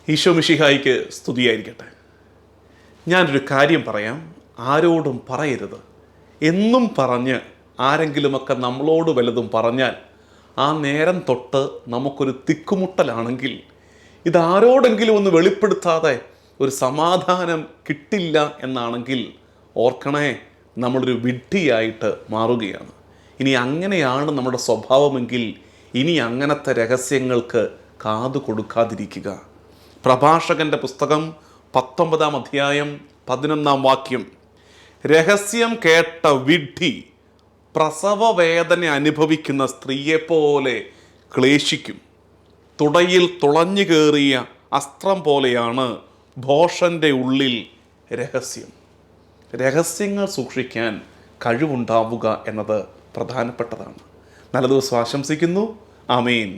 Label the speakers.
Speaker 1: ഈശോ മിശിഹായിക്ക് സ്തുതിയായിരിക്കട്ടെ. ഞാനൊരു കാര്യം പറയാം, ആരോടും പറയരുത്. എന്നും പറഞ്ഞ് ആരെങ്കിലുമൊക്കെ നമ്മളോട് വല്ലതും പറഞ്ഞാൽ ആ നേരം തൊട്ട് നമുക്കൊരു തിക്കുമുട്ടലാണെങ്കിൽ, ഇതാരോടെങ്കിലും ഒന്ന് വെളിപ്പെടുത്താതെ ഒരു സമാധാനം കിട്ടില്ല എന്നാണെങ്കിൽ ഓർക്കണേ, നമ്മളൊരു വിഡ്ഢിയായിട്ട് മാറുകയാണ്. ഇനി അങ്ങനെയാണ് നമ്മുടെ സ്വഭാവമെങ്കിൽ ഇനി അങ്ങനത്തെ രഹസ്യങ്ങൾക്ക് കാതു കൊടുക്കാതിരിക്കുക. പ്രഭാഷകന്റെ പുസ്തകം 19-ാം അധ്യായം 11-ാം വാക്യം: രഹസ്യം കേട്ട വിഡ്ഢി പ്രസവവേദന അനുഭവിക്കുന്ന സ്ത്രീയെപ്പോലെ ക്ലേശിക്കും. തുടയിൽ തുളഞ്ഞു കയറിയ അസ്ത്രം പോലെയാണ് ഭോഷന്റെ ഉള്ളിൽ രഹസ്യം. രഹസ്യങ്ങൾ സൂക്ഷിക്കാൻ കഴിവുണ്ടാവുക എന്നത് പ്രധാനപ്പെട്ടതാണ്. നല്ല ദിവസം ആശംസിക്കുന്നു. ആമേൻ.